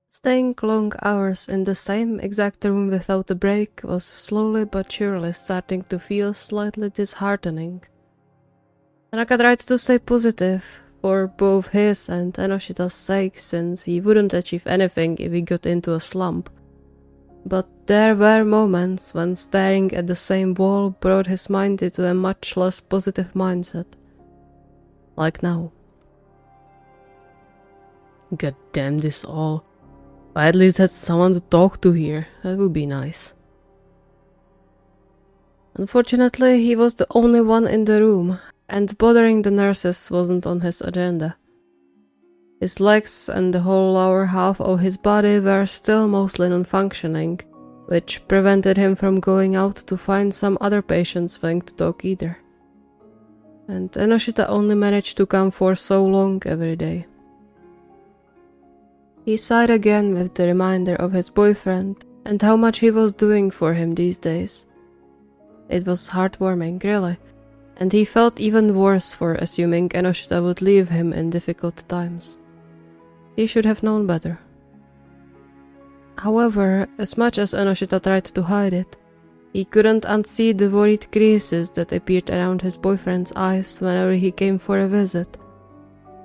Staying long hours in the same exact room without a break was slowly but surely starting to feel slightly disheartening. Tanaka tried to stay positive, for both his and Enoshita's sake, since he wouldn't achieve anything if he got into a slump. But there were moments when staring at the same wall brought his mind into a much less positive mindset. Like now. God damn this all. I at least had someone to talk to here. That would be nice. Unfortunately, he was the only one in the room, and bothering the nurses wasn't on his agenda. His legs and the whole lower half of his body were still mostly non-functioning, which prevented him from going out to find some other patients willing to talk either. And Enoshita only managed to come for so long every day. He sighed again with the reminder of his boyfriend and how much he was doing for him these days. It was heartwarming, really, and he felt even worse for assuming Enoshita would leave him in difficult times. He should have known better. However, as much as Enoshita tried to hide it, he couldn't unsee the worried creases that appeared around his boyfriend's eyes whenever he came for a visit,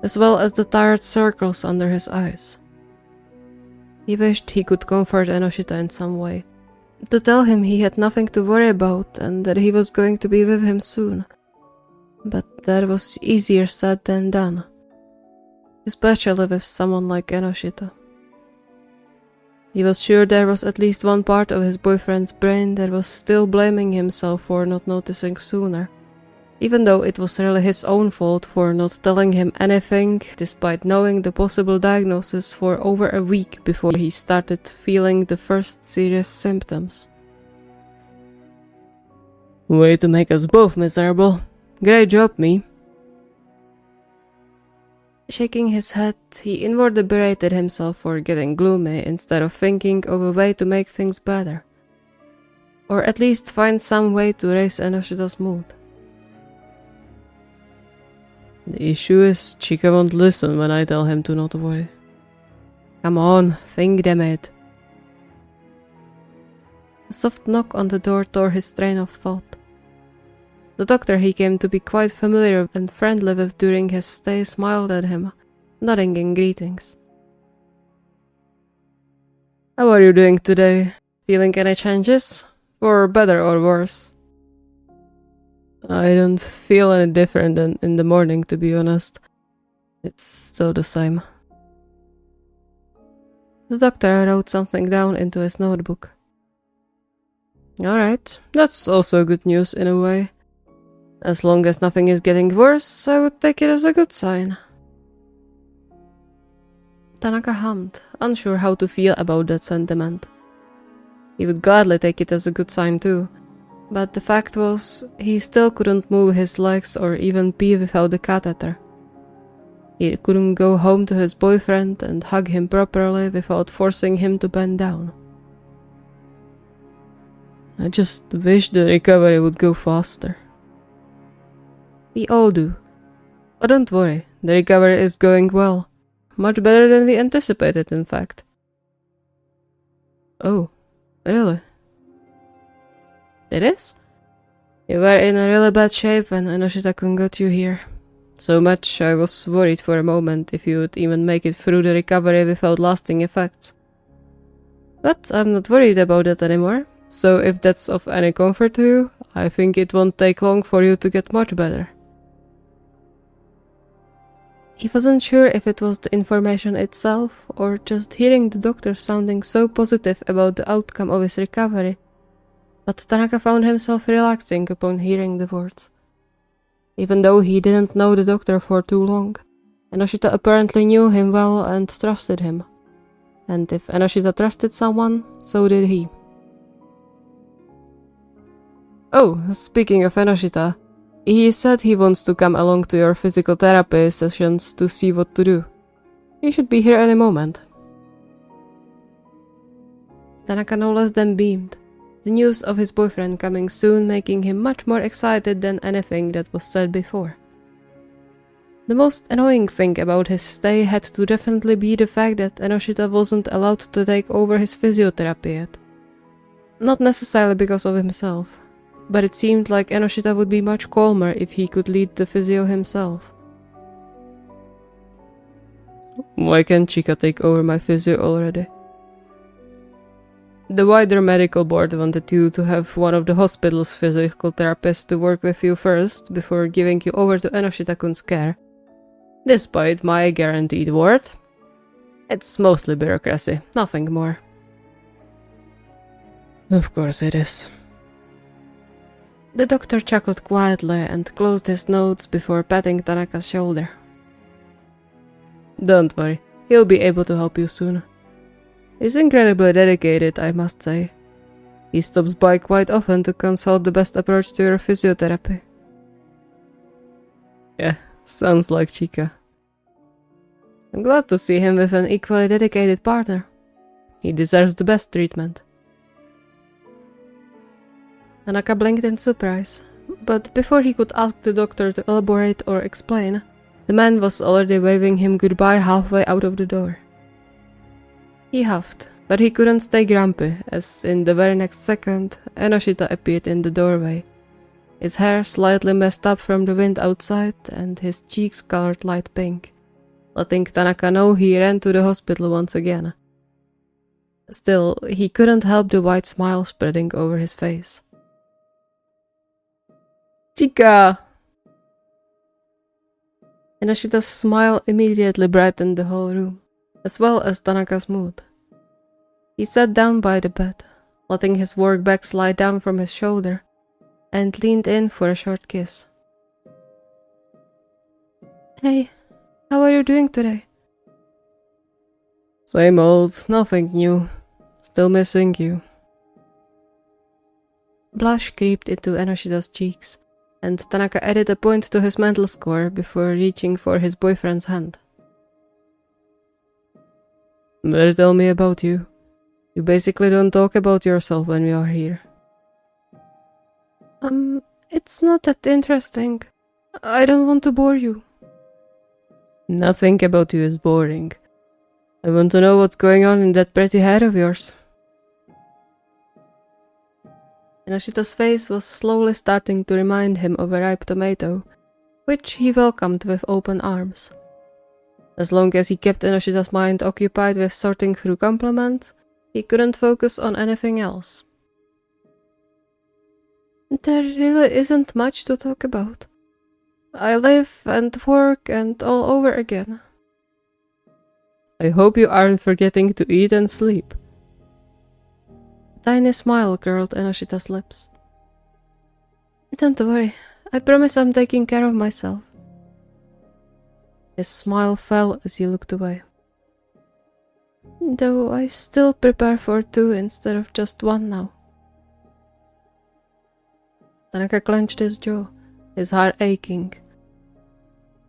as well as the tired circles under his eyes. He wished he could comfort Enoshita in some way, to tell him he had nothing to worry about and that he was going to be with him soon. But that was easier said than done, especially with someone like Enoshita. He was sure there was at least one part of his boyfriend's brain that was still blaming himself for not noticing sooner, even though it was really his own fault for not telling him anything, despite knowing the possible diagnosis for over a week before he started feeling the first serious symptoms. Way to make us both miserable. Great job, me. Shaking his head, he inwardly berated himself for getting gloomy instead of thinking of a way to make things better. Or at least find some way to raise Enoshita's mood. The issue is Chika won't listen when I tell him to not worry. Come on, think, damn it. A soft knock on the door tore his train of thought. The doctor he came to be quite familiar and friendly with during his stay smiled at him, nodding in greetings. How are you doing today? Feeling any changes? For better or worse? I don't feel any different than in the morning, to be honest. It's still the same. The doctor wrote something down into his notebook. Alright, that's also good news in a way. As long as nothing is getting worse, I would take it as a good sign. Tanaka hummed, unsure how to feel about that sentiment. He would gladly take it as a good sign too, but the fact was, he still couldn't move his legs or even pee without the catheter. He couldn't go home to his boyfriend and hug him properly without forcing him to bend down. I just wish the recovery would go faster. We all do. But don't worry, the recovery is going well. Much better than we anticipated, in fact. Oh, really? It is? You were in a really bad shape when Enoshita-kun got you here. So much I was worried for a moment if you would even make it through the recovery without lasting effects. But I'm not worried about that anymore, so if that's of any comfort to you, I think it won't take long for you to get much better. He wasn't sure if it was the information itself, or just hearing the doctor sounding so positive about the outcome of his recovery, but Tanaka found himself relaxing upon hearing the words. Even though he didn't know the doctor for too long, Enoshita apparently knew him well and trusted him. And if Enoshita trusted someone, so did he. Oh, speaking of Enoshita, he said he wants to come along to your physical therapy sessions to see what to do. He should be here any moment. Tanaka no less than beamed, the news of his boyfriend coming soon making him much more excited than anything that was said before. The most annoying thing about his stay had to definitely be the fact that Enoshita wasn't allowed to take over his physiotherapy yet. Not necessarily because of himself, but it seemed like Enoshita would be much calmer if he could lead the physio himself. Why can't Chika take over my physio already? The wider medical board wanted you to have one of the hospital's physical therapists to work with you first before giving you over to Enoshita-kun's care. Despite my guaranteed word, it's mostly bureaucracy, nothing more. Of course it is. The doctor chuckled quietly and closed his notes before patting Tanaka's shoulder. Don't worry, he'll be able to help you soon. He's incredibly dedicated, I must say. He stops by quite often to consult the best approach to your physiotherapy. Yeah, sounds like Chika. I'm glad to see him with an equally dedicated partner. He deserves the best treatment. Tanaka blinked in surprise, but before he could ask the doctor to elaborate or explain, the man was already waving him goodbye halfway out of the door. He huffed, but he couldn't stay grumpy, as in the very next second, Enoshita appeared in the doorway, his hair slightly messed up from the wind outside and his cheeks colored light pink, letting Tanaka know he ran to the hospital once again. Still, he couldn't help the wide smile spreading over his face. Chika! Enoshita's smile immediately brightened the whole room, as well as Tanaka's mood. He sat down by the bed, letting his work bag slide down from his shoulder, and leaned in for a short kiss. Hey, how are you doing today? Same old, nothing new. Still missing you. Blush creeped into Enoshita's cheeks, and Tanaka added a point to his mental score before reaching for his boyfriend's hand. Better tell me about you. You basically don't talk about yourself when we are here. It's not that interesting. I don't want to bore you. Nothing about you is boring. I want to know what's going on in that pretty head of yours. Enoshita's face was slowly starting to remind him of a ripe tomato, which he welcomed with open arms. As long as he kept Enoshita's mind occupied with sorting through compliments, he couldn't focus on anything else. There really isn't much to talk about. I live and work and all over again. I hope you aren't forgetting to eat and sleep. A tiny smile curled Enoshita's lips. Don't worry, I promise I'm taking care of myself. His smile fell as he looked away. Though I still prepare for 2 instead of just 1 now. Tanaka clenched his jaw, his heart aching.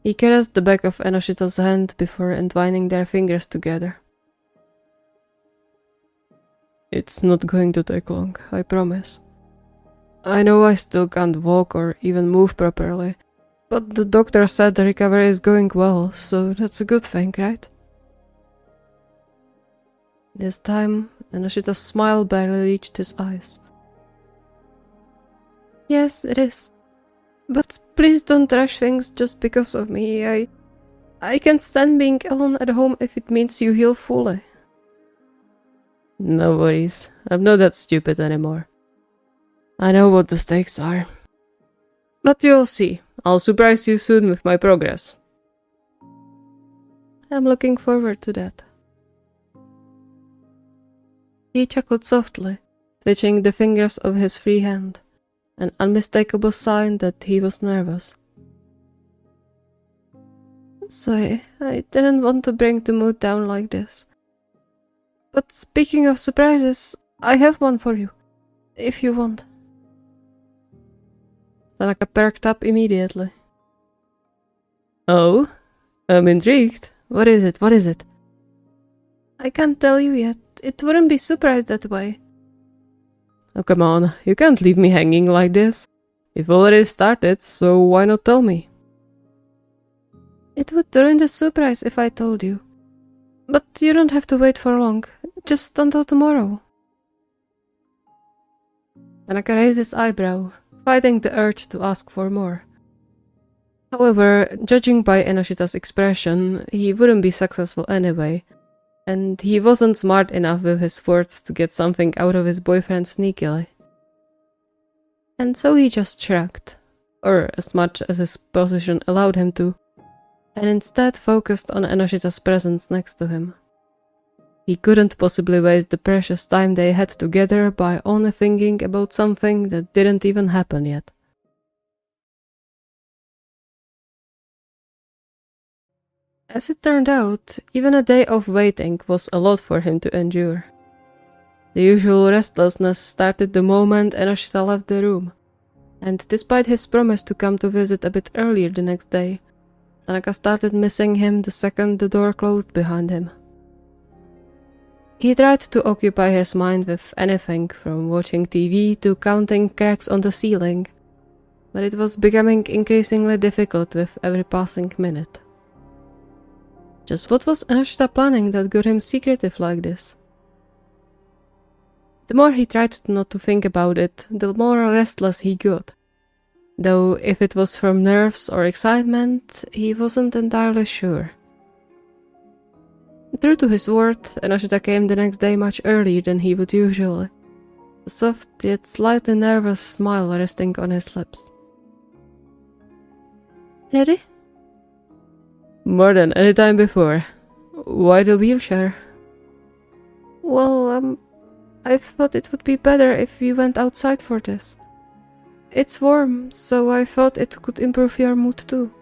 He caressed the back of Enoshita's hand before entwining their fingers together. It's not going to take long, I promise. I know I still can't walk or even move properly, but the doctor said the recovery is going well, so that's a good thing, right? This time, Enoshita's smile barely reached his eyes. Yes, it is. But please don't rush things just because of me. I can't stand being alone at home if it means you heal fully. No worries. I'm not that stupid anymore. I know what the stakes are. But you'll see. I'll surprise you soon with my progress. I'm looking forward to that. He chuckled softly, twitching the fingers of his free hand, an unmistakable sign that he was nervous. Sorry, I didn't want to bring the mood down like this. But speaking of surprises, I have one for you, if you want. Tanaka perked up immediately. Oh? I'm intrigued. What is it? What is it? I can't tell you yet. It wouldn't be surprised that way. Oh, come on. You can't leave me hanging like this. We've already started, so why not tell me? It would ruin the surprise if I told you. But you don't have to wait for long, just until tomorrow. Tanaka raised his eyebrow, fighting the urge to ask for more. However, judging by Enoshita's expression, he wouldn't be successful anyway, and he wasn't smart enough with his words to get something out of his boyfriend sneakily. And so he just shrugged, or as much as his position allowed him to, and instead focused on Enoshita's presence next to him. He couldn't possibly waste the precious time they had together by only thinking about something that didn't even happen yet. As it turned out, even a day of waiting was a lot for him to endure. The usual restlessness started the moment Enoshita left the room, and despite his promise to come to visit a bit earlier the next day, Tanaka started missing him the second the door closed behind him. He tried to occupy his mind with anything from watching TV to counting cracks on the ceiling, but it was becoming increasingly difficult with every passing minute. Just what was Enoshita planning that got him secretive like this? The more he tried not to think about it, the more restless he got. Though if it was from nerves or excitement, he wasn't entirely sure. True to his word, Enoshita came the next day much earlier than he would usually, a soft yet slightly nervous smile resting on his lips. Ready? More than any time before. Why the wheelchair? Well, I thought it would be better if we went outside for this. It's warm, so I thought it could improve your mood too.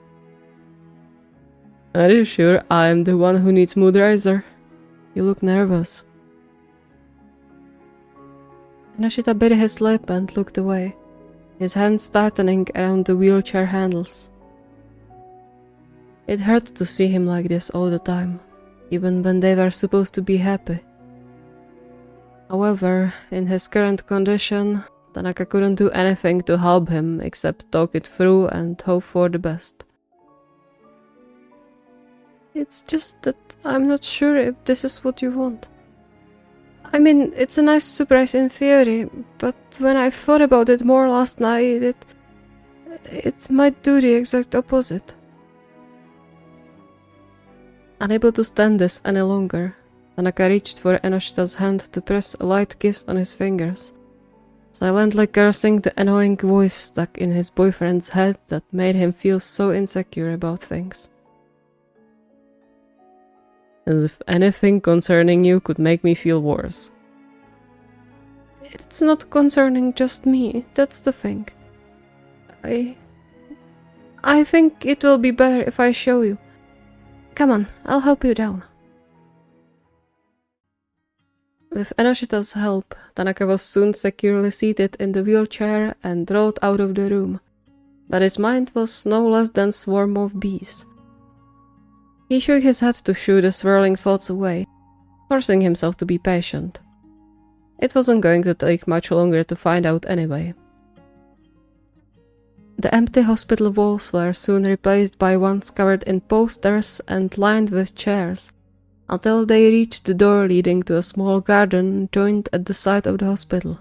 Are you sure I'm the one who needs mood riser? You look nervous. Enoshita bit his lip and looked away, his hands tightening around the wheelchair handles. It hurt to see him like this all the time, even when they were supposed to be happy. However, in his current condition, Tanaka couldn't do anything to help him except talk it through and hope for the best. It's just that I'm not sure if this is what you want. I mean, it's a nice surprise in theory, but when I thought about it more last night, it might do the exact opposite. Unable to stand this any longer, Tanaka reached for Enoshita's hand to press a light kiss on his fingers, silently cursing the annoying voice stuck in his boyfriend's head that made him feel so insecure about things. As if anything concerning you could make me feel worse. It's not concerning just me, that's the thing. I think it will be better if I show you. Come on, I'll help you down. With Enoshita's help, Tanaka was soon securely seated in the wheelchair and rolled out of the room, but his mind was no less than a swarm of bees. He shook his head to shoo the swirling thoughts away, forcing himself to be patient. It wasn't going to take much longer to find out anyway. The empty hospital walls were soon replaced by ones covered in posters and lined with chairs, until they reached the door leading to a small garden joined at the side of the hospital.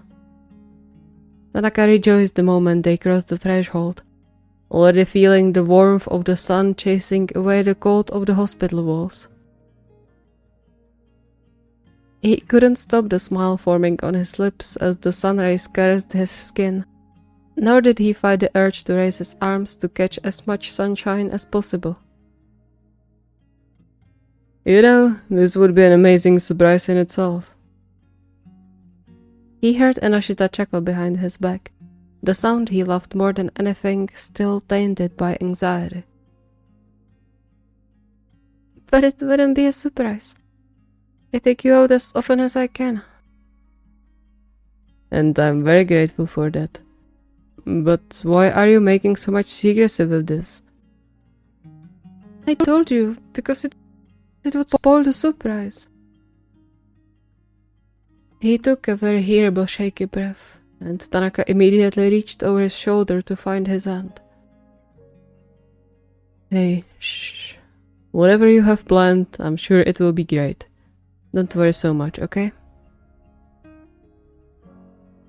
Tanaka rejoiced the moment they crossed the threshold, already feeling the warmth of the sun chasing away the cold of the hospital walls. He couldn't stop the smile forming on his lips as the sun rays caressed his skin, nor did he fight the urge to raise his arms to catch as much sunshine as possible. You know, this would be an amazing surprise in itself. He heard Enoshita chuckle behind his back, the sound he loved more than anything still tainted by anxiety. But it wouldn't be a surprise. I take you out as often as I can. And I'm very grateful for that. But why are you making so much secrecy with this? I told you, because it would spoil the surprise. He took a very hearable shaky breath, and Tanaka immediately reached over his shoulder to find his hand. Hey, shh, Whatever you have planned, I'm sure it will be great. Don't worry so much, okay?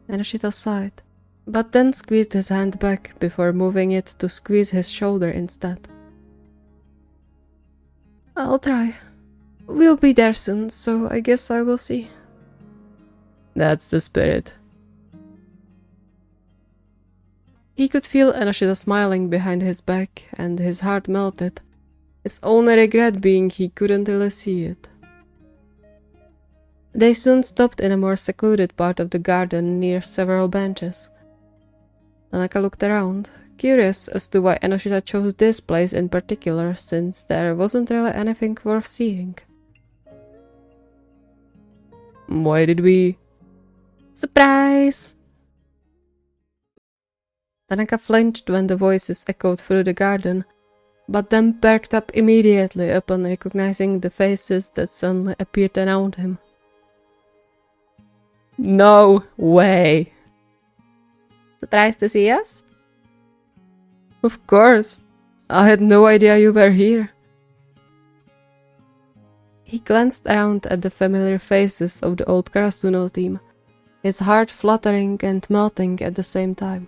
Enoshita sighed, but then squeezed his hand back before moving it to squeeze his shoulder instead. I'll try. We'll be there soon, so I guess I will see. That's the spirit. He could feel Enoshita smiling behind his back, and his heart melted, his only regret being he couldn't really see it. They soon stopped in a more secluded part of the garden near several benches. Tanaka looked around, curious as to why Enoshita chose this place in particular, since there wasn't really anything worth seeing. Why did we... Surprise! Tanaka flinched when the voices echoed through the garden, but then perked up immediately upon recognizing the faces that suddenly appeared around him. No way! Surprised to see us? Of course! I had no idea you were here. He glanced around at the familiar faces of the old Karasuno team, his heart fluttering and melting at the same time.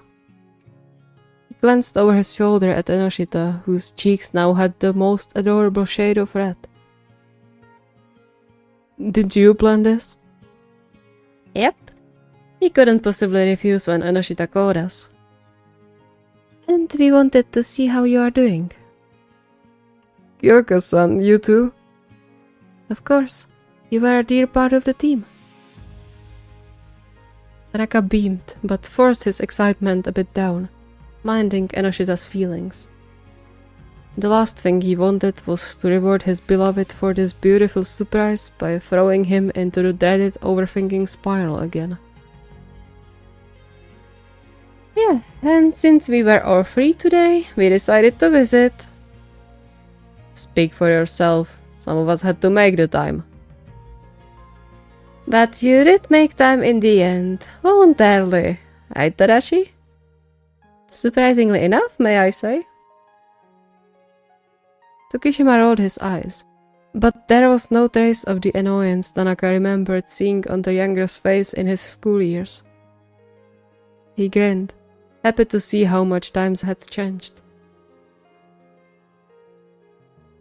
He glanced over his shoulder at Enoshita, whose cheeks now had the most adorable shade of red. Did you plan this? Yep. We couldn't possibly refuse when Enoshita called us. And we wanted to see how you are doing. Kyoka-san, you too? Of course. You were a dear part of the team. Tanaka beamed, but forced his excitement a bit down, minding Enoshita's feelings. The last thing he wanted was to reward his beloved for this beautiful surprise by throwing him into the dreaded overthinking spiral again. Yeah, and since we were all free today, we decided to visit. Speak for yourself. Some of us had to make the time. But you did make time in the end, voluntarily, right, Tadashi? Surprisingly enough, may I say? Tsukishima rolled his eyes, but there was no trace of the annoyance Tanaka remembered seeing on the younger's face in his school years. He grinned, happy to see how much times had changed.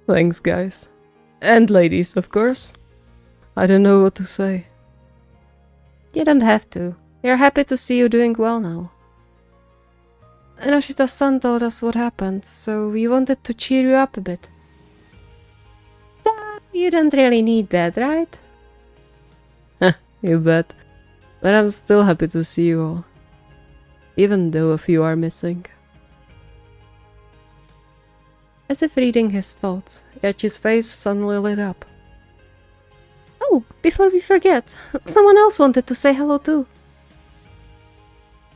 Thanks, guys. And ladies, of course. I don't know what to say. You don't have to. We're happy to see you doing well now. Enoshita's son told us what happened, so we wanted to cheer you up a bit. You don't really need that, right? You bet. But I'm still happy to see you all. Even though a few are missing. As if reading his thoughts, Yachi's face suddenly lit up. Oh, before we forget, someone else wanted to say hello too.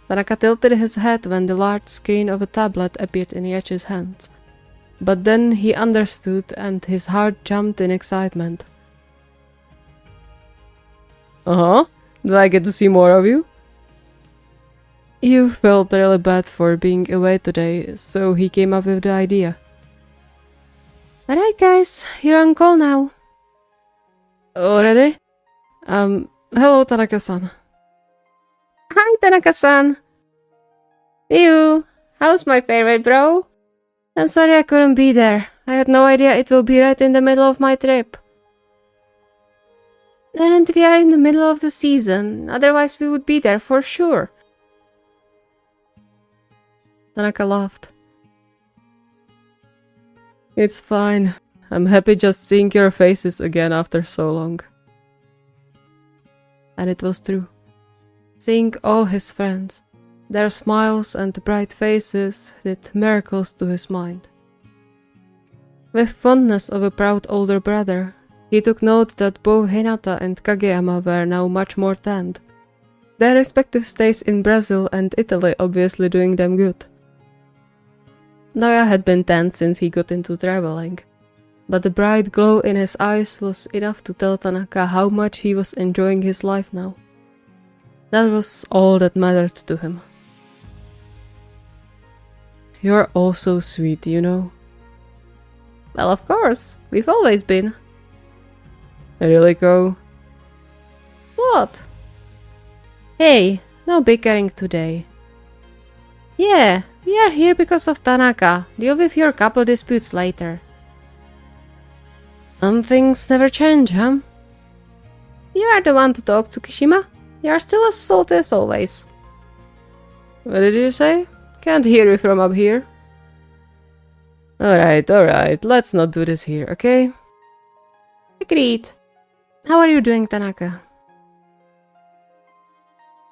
Tanaka tilted his head when the large screen of a tablet appeared in Yachi's hands. But then he understood and his heart jumped in excitement. Uh-huh. Do I get to see more of you? You felt really bad for being away today, so he came up with the idea. Alright guys, you're on call now. Already? Hello Tanaka-san. Hi Tanaka-san. Ryu, how's my favorite bro? I'm sorry I couldn't be there. I had no idea it will be right in the middle of my trip. And we are in the middle of the season, otherwise we would be there for sure. Tanaka laughed. It's fine. I'm happy just seeing your faces again after so long. And it was true. Seeing all his friends, their smiles and bright faces did miracles to his mind. With fondness of a proud older brother, he took note that both Hinata and Kageyama were now much more tanned, their respective stays in Brazil and Italy obviously doing them good. Noya had been tanned since he got into traveling, but the bright glow in his eyes was enough to tell Tanaka how much he was enjoying his life now. That was all that mattered to him. You're all so sweet, you know. Well, of course. We've always been. Really, Ko? What? Hey, no bickering today. Yeah, we are here because of Tanaka. Deal with your couple disputes later. Some things never change, huh? You are the one to talk to, Kishima. You are still as salty as always. What did you say? Can't hear you from up here. Alright, let's not do this here, okay? Agreed. How are you doing, Tanaka?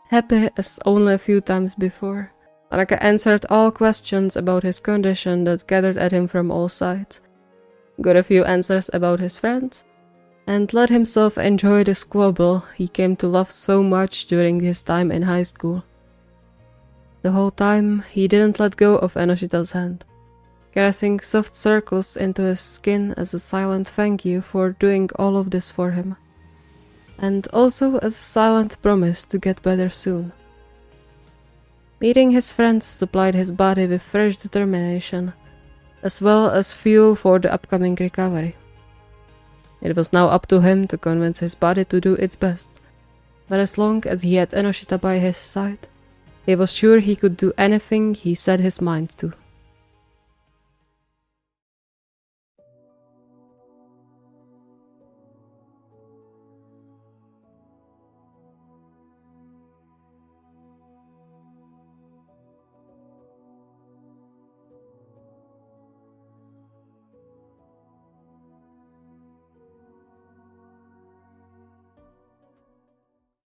Happy as only a few times before, Tanaka answered all questions about his condition that gathered at him from all sides, got a few answers about his friends, and let himself enjoy the squabble he came to love so much during his time in high school. The whole time, he didn't let go of Enoshita's hand, caressing soft circles into his skin as a silent thank you for doing all of this for him, and also as a silent promise to get better soon. Meeting his friends supplied his body with fresh determination, as well as fuel for the upcoming recovery. It was now up to him to convince his body to do its best, but as long as he had Enoshita by his side, he was sure he could do anything he set his mind to.